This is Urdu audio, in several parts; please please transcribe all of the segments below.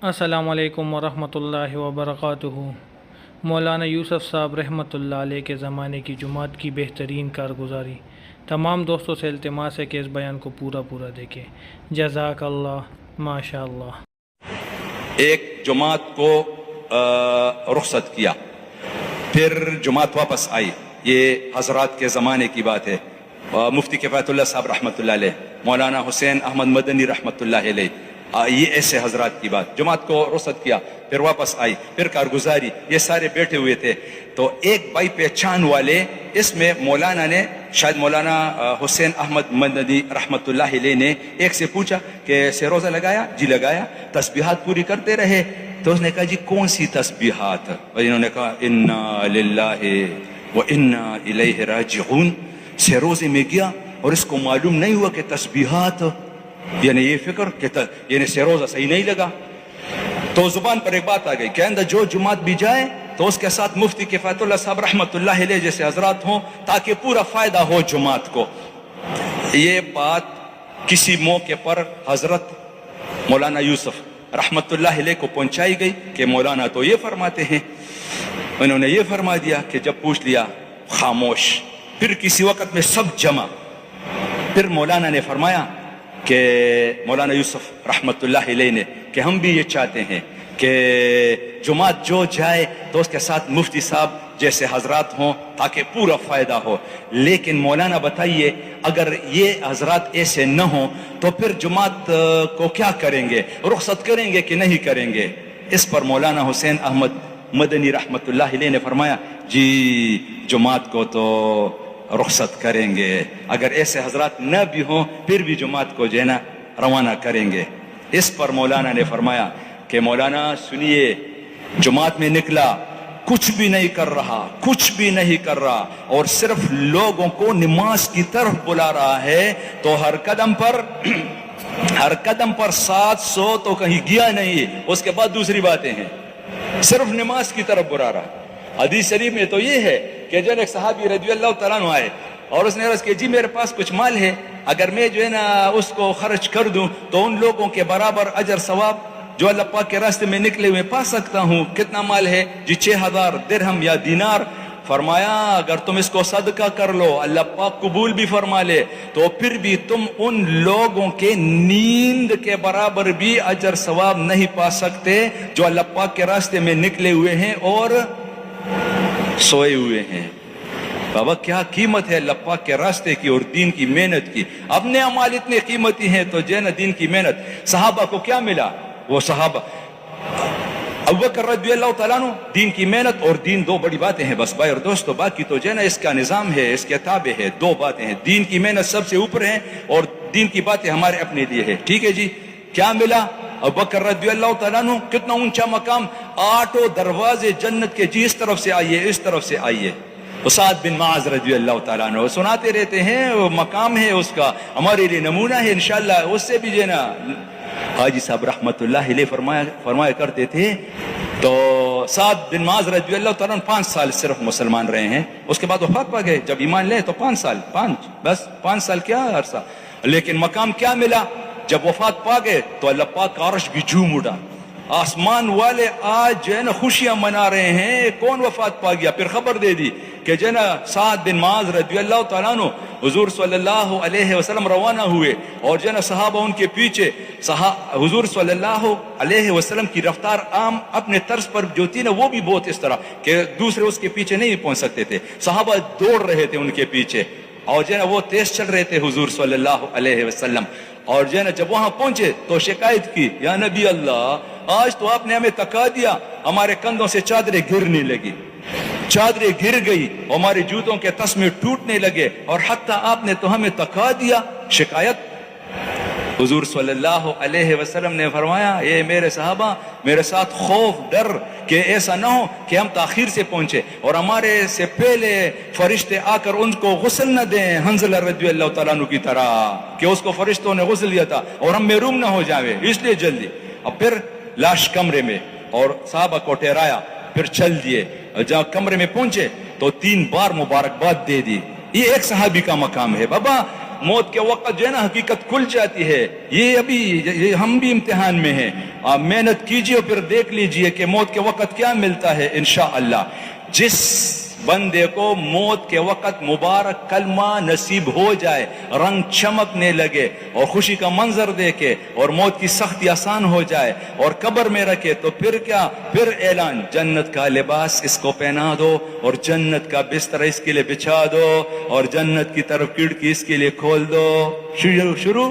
السلام علیکم ورحمۃ اللہ وبرکاتہ۔ مولانا یوسف صاحب رحمۃ اللہ علیہ کے زمانے کی جماعت کی بہترین کارگزاری۔ تمام دوستوں سے التماس ہے کہ اس بیان کو پورا دیکھیں۔ جزاک اللہ، ماشاء اللہ۔ ایک جماعت کو رخصت کیا، پھر جماعت واپس آئی۔ یہ حضرات کے زمانے کی بات ہے۔ مفتی کفایت اللہ صاحب رحمۃ اللہ علیہ، مولانا حسین احمد مدنی رحمۃ اللہ علیہ، یہ ایسے حضرات کی بات۔ جماعت کو رخصت کیا، پھر واپس آئی، پھر کارگزاری، یہ سارے بیٹھے ہوئے تھے۔ تو ایک بھائی پہچان والے، اس میں مولانا نے، شاید مولانا حسین احمد مدنی رحمۃ اللہ علیہ نے ایک سے پوچھا کہ سے روزہ لگایا؟ جی لگایا۔ تسبیحات پوری کرتے رہے؟ تو اس نے کہا جی کون سی تسبیحات؟ اور انہوں نے کہا انا للہ و انا الیہ راجعون۔ سے روزے میں گیا اور اس کو معلوم نہیں ہوا کہ تسبیحات، یعنی یہ فکر کہ یعنی سے روزہ صحیح نہیں لگا۔ تو زبان پر ایک بات آ گئی کہ اندر جو جماعت بھی جائے تو اس کے ساتھ مفتی کفایت اللہ صاحب رحمۃ اللہ علیہ جیسے حضرات ہوں، تاکہ پورا فائدہ ہو جماعت کو۔ یہ بات کسی موقع پر حضرت مولانا یوسف رحمۃ اللہ علیہ کو پہنچائی گئی کہ مولانا تو یہ فرماتے ہیں۔ انہوں نے یہ فرما دیا کہ جب پوچھ لیا خاموش۔ پھر کسی وقت میں سب جمع، پھر مولانا نے فرمایا کہ مولانا یوسف رحمۃ اللہ علیہ نے کہ ہم بھی یہ چاہتے ہیں کہ جماعت جو جائے تو اس کے ساتھ مفتی صاحب جیسے حضرات ہوں تاکہ پورا فائدہ ہو۔ لیکن مولانا بتائیے اگر یہ حضرات ایسے نہ ہوں تو پھر جماعت کو کیا کریں گے؟ رخصت کریں گے کہ نہیں کریں گے؟ اس پر مولانا حسین احمد مدنی رحمۃ اللہ علیہ نے فرمایا جی جماعت کو تو رخصت کریں گے، اگر ایسے حضرات نہ بھی ہوں پھر بھی جماعت کو جو ہے نا روانہ کریں گے۔ اس پر مولانا نے فرمایا کہ مولانا سنیے، جماعت میں نکلا، کچھ بھی نہیں کر رہا اور صرف لوگوں کو نماز کی طرف بلا رہا ہے، تو ہر قدم پر 700 تو کہیں گیا نہیں۔ اس کے بعد دوسری باتیں ہیں، صرف نماز کی طرف بلا رہا۔ حدیث شریف میں تو یہ ہے کہ جو ایک صحابی رضی اللہ تعالیٰ عنہ آئے اور اس نے عرض کہ جی میرے پاس کچھ مال ہے، اگر میں جو ہے نا اس کو خرچ کر دوں تو ان لوگوں کے برابر اجر ثواب جو اللہ پاک کے راستے میں نکلے ہوئے پا سکتا ہوں۔ کتنا مال ہے؟ جی 6000 درہم یا دینار۔ فرمایا اگر تم اس کو صدقہ کر لو اللہ پاک قبول بھی فرما لے تو پھر بھی تم ان لوگوں کے نیند کے برابر بھی اجر ثواب نہیں پا سکتے جو اللہ پاک کے راستے میں نکلے ہوئے ہیں اور سوئے ہوئے ہیں۔ بابا کیا قیمت ہے اللہ پاک کے راستے کی اور دین کی محنت کی۔ اپنے اعمال اتنے قیمتی ہیں تو جو ہے نا دین کی محنت۔ صحابہ کو کیا ملا؟ وہ صحابہ ابوبکر رضی اللہ تعالیٰ عنہ، دین کی محنت اور دین، دو بڑی باتیں ہیں بس بھائی اور دوستو، باقی تو جو ہے نا اس کا نظام ہے، اس کے تابع ہے۔ دو باتیں ہیں، دین کی محنت سب سے اوپر ہے اور دین کی باتیں ہمارے اپنے لیے ہے۔ ٹھیک ہے جی، کیا ملا؟ ابوبکر رضی اللہ تعالیٰ عنہ، کتنا اونچا مقام، 8 دروازے جنت کے، جی اس طرف سے آئیے، اس طرف سے آئیے۔ سعد بن معاذ رضی اللہ تعالیٰ عنہ سناتے رہتے ہیں، وہ مقام ہے اس کا، ہمارے لیے نمونہ ہے انشاءاللہ، اس سے بھی جو ہے نا حاجی صاحب رحمت اللہ علیہ فرمایا کرتے تھے۔ تو سعد بن معاذ رضی اللہ تعالیٰ عنہ 5 سال صرف مسلمان رہے ہیں، اس کے بعد وفات پا گئے۔ جب ایمان لے تو 5 سال، بس 5 سال کیا عرصہ، لیکن مقام کیا ملا؟ جب وفات پا گئے تو اللہ پاک کا عرش بھی جھوم اٹھا، آسمان والے آج جو ہے نا خوشیاں منا رہے ہیں۔ کون وفات پا گیا؟ پھر خبر دے دی کہ جو ہے نا سعد بن معاذ رضی اللہ تعالیٰ عنہ، حضور صلی اللہ علیہ وسلم روانہ ہوئے اور جو ہے نا صحابہ ان کے پیچھے۔ حضور صلی اللہ علیہ وسلم کی رفتار عام اپنے طرز پر جو تھی نا وہ بھی بہت اس طرح کہ دوسرے اس کے پیچھے نہیں پہنچ سکتے تھے، صحابہ دوڑ رہے تھے ان کے پیچھے اور جو ہے نا وہ تیز چل رہے تھے حضور صلی اللہ علیہ وسلم۔ اور جو ہے نا جب وہاں پہنچے تو شکایت کی، یا نبی اللہ آج تو آپ نے ہمیں تکا دیا، ہمارے کندھوں سے چادریں گرنے لگی، چادریں گر گئی، ہمارے جوتوں کے تسمے ٹوٹنے لگے، اور حتیٰ آپ نے تو ہمیں تکا دیا۔ شکایت۔ حضور صلی اللہ علیہ وسلم نے فرمایا اے میرے صحابہ، میرے ساتھ خوف ڈر کہ ایسا نہ ہو کہ ہم تاخیر سے پہنچے اور ہمارے سے پہلے فرشتے آ کر ان کو غسل نہ دیں، حنظلہ رضی اللہ تعالیٰ عنہ کی طرح کہ اس کو فرشتوں نے غسل دیا تھا اور ہم محروم نہ ہو جاوے، اس لیے جلدی۔ اب پھر لاش کمرے میں اور صحابہ کو ٹھہرایا، پھر چل دیے، جہاں کمرے میں پہنچے تو 3 بار مبارکباد دے دی۔ یہ ایک صحابی کا مقام ہے۔ بابا موت کے وقت جو ہے نا حقیقت کھل جاتی ہے. یہ ہم بھی امتحان میں ہیں. آپ محنت کیجئے اور پھر دیکھ لیجئے کہ موت کے وقت کیا ملتا ہے انشاءاللہ. جس بندے کو موت کے وقت مبارک کلمہ نصیب ہو جائے، رنگ چمکنے لگے اور خوشی کا منظر دیکھے اور موت کی سختی آسان ہو جائے اور قبر میں رکھے، تو پھر کیا؟ پھر اعلان، جنت کا لباس اس کو پہنا دو اور جنت کا بستر اس کے لیے بچھا دو اور جنت کی طرف کھڑکی اس کے لیے کھول دو. شروع.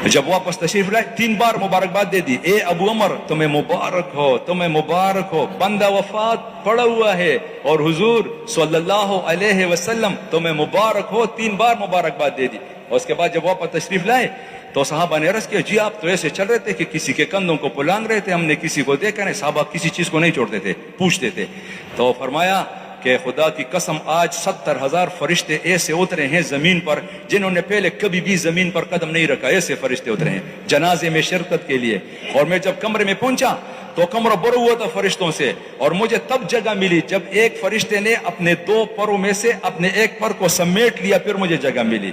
جب واپس تشریف لائے 3 بار مبارکباد دے دی. اے ابو عمر تمہیں مبارک ہو، تمہیں مبارک ہو، بندہ وفات پڑا ہوا ہے اور حضور صلی اللہ علیہ وسلم تمہیں مبارک ہو. 3 بار مبارکباد دے دی. اور اس کے بعد جب واپس تشریف لائے تو صحابہ نے عرض کیا، جی آپ تو ایسے چل رہے تھے کہ کسی کے کندھوں کو پلانگ رہے تھے، ہم نے کسی کو دیکھا نہیں. صحابہ کسی چیز کو نہیں چھوڑتے تھے، پوچھتے تھے. تو فرمایا کہ خدا کی قسم آج 70,000 فرشتے ایسے اترے ہیں زمین پر جنہوں نے پہلے کبھی بھی زمین پر قدم نہیں رکھا. ایسے فرشتے اترے ہیں جنازے میں شرکت کے لیے. اور میں جب کمرے میں پہنچا تو کمرہ بھرا ہوا تھا فرشتوں سے، اور مجھے تب جگہ ملی جب ایک فرشتے نے اپنے 2 پروں میں سے اپنے ایک پر کو سمیٹ لیا، پھر مجھے جگہ ملی.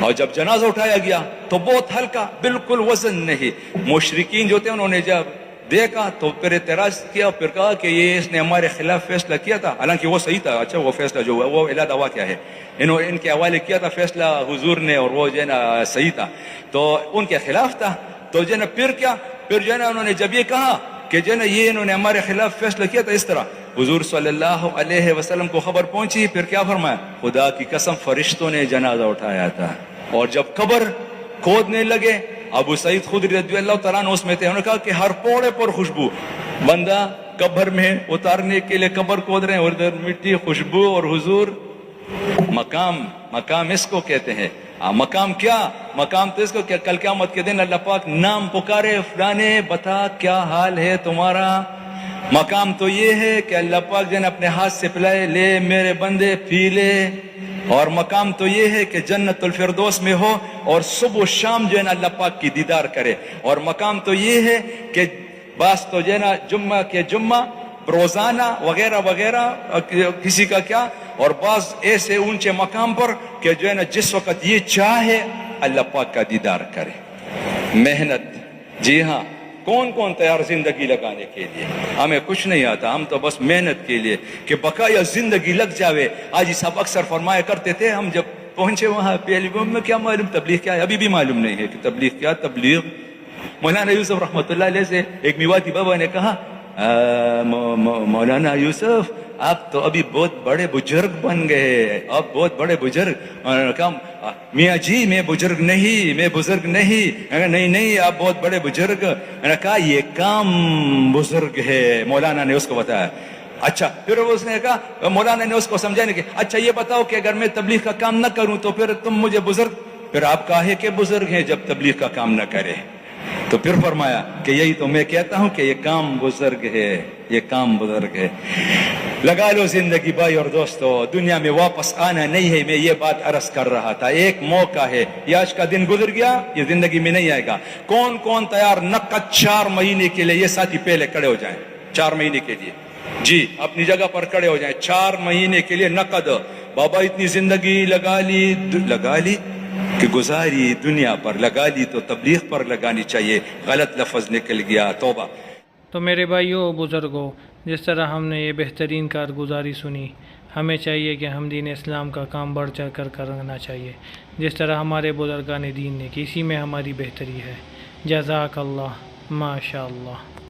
اور جب جنازہ اٹھایا گیا تو بہت ہلکا، بالکل وزن نہیں. مشرکین جو تھے انہوں نے جب دیکھا تو پھر اعتراض کیا، پھر کہا کہ یہ اس نے ہمارے خلاف فیصلہ کیا تھا، حالانکہ وہ صحیح تھا. اچھا وہ فیصلہ جو ہوا وہ علیحدہ ہوا کیا ہے، ان کے حوالے کیا تھا فیصلہ حضور نے اور وہ جو ہے نا صحیح تھا، تو ان کے خلاف تھا. تو جو ہے نا پھر کیا، پھر جو ہے نا انہوں نے جب یہ کہا کہ جو ہے نا یہ انہوں نے ہمارے خلاف فیصلہ کیا تھا اس طرح، حضور صلی اللہ علیہ وسلم کو خبر پہنچی. پھر کیا فرمایا، خدا کی قسم فرشتوں نے جنازہ اٹھایا تھا. اور جب قبر کھودنے لگے، ابو سعید خدری رضی اللہ تعالیٰ عنہ اس میں تھے، انہوں نے کہا کہ ہر پوڑے پر خوشبو. بندہ قبر میں اتارنے کے لیے قبر کھود رہے ہیں اور ادھر مٹی، خوشبو، اور حضور مقام اس کو کہتے ہیں. مقام کیا؟ مقام تو اس کو کہ کل قیامت کے دن اللہ پاک نام پکارے، فلانے بتا کیا حال ہے تمہارا. مقام تو یہ ہے کہ اللہ پاک جن اپنے ہاتھ سے پلائے، لے میرے بندے پی لے. اور مقام تو یہ ہے کہ جنت الفردوس میں ہو اور صبح و شام جو ہے نا اللہ پاک کی دیدار کرے. اور مقام تو یہ ہے کہ بعض تو جو ہے نا جمعہ کے جمعہ، روزانہ وغیرہ وغیرہ کسی کا کیا، اور بعض ایسے اونچے مقام پر کہ جو ہے نا جس وقت یہ چاہے اللہ پاک کا دیدار کرے. محنت، جی ہاں، کون تیار زندگی لگانے کے لیے؟ ہمیں کچھ نہیں آتا، ہم تو بس محنت کے لیے کہ بقایا زندگی لگ جاوے. آج صاحب اکثر فرمایا کرتے تھے، ہم جب پہنچے وہاں پہلی میں کیا معلوم تبلیغ کیا ہے، ابھی بھی معلوم نہیں ہے کہ تبلیغ کیا. تبلیغ مولانا یوسف رحمۃ اللہ علیہ سے ایک میواتی بابا نے کہا، مولانا یوسف آپ تو ابھی بہت بڑے بزرگ بن گئے، آپ بہت بڑے بزرگ. میاں جی میں بزرگ نہیں. نہیں آپ بہت بڑے بزرگ. میں نے کہا یہ کام بزرگ ہے. مولانا نے اس کو بتایا. اچھا پھر اس نے کہا، مولانا نے اس کو سمجھانے کہ اچھا یہ بتاؤ کہ اگر میں تبلیغ کا کام نہ کروں تو پھر تم مجھے بزرگ، پھر آپ کاہے کہ بزرگ ہیں جب تبلیغ کا کام نہ کرے. تو پھر فرمایا کہ یہی تو میں کہتا ہوں کہ یہ کام بزرگ ہے، یہ کام بزرگ ہے. لگا لو زندگی بھائی اور دوستو، دنیا میں واپس آنا نہیں ہے. میں یہ بات عرض کر رہا تھا، ایک موقع ہے، یہ آج کا دن گزر گیا، یہ زندگی میں نہیں آئے گا. کون تیار نقد 4 مہینے کے لیے؟ یہ ساتھی پہلے کھڑے ہو جائیں. 4 مہینے کے لیے جی اپنی جگہ پر کھڑے ہو جائیں. 4 مہینے کے لیے نقد. بابا اتنی زندگی لگا لی کہ گزاری دنیا پر، لگا لی تو تبلیغ پر لگانی چاہیے. غلط لفظ نکل گیا، توبہ. تو میرے بھائیوں بزرگوں، جس طرح ہم نے یہ بہترین کارگزاری سنی، ہمیں چاہیے کہ ہم دین اسلام کا کام بڑھ چڑھ کر کرنا چاہیے، جس طرح ہمارے بزرگان دین نے کی. اسی میں ہماری بہتری ہے. جزاک اللہ، ماشاء اللہ.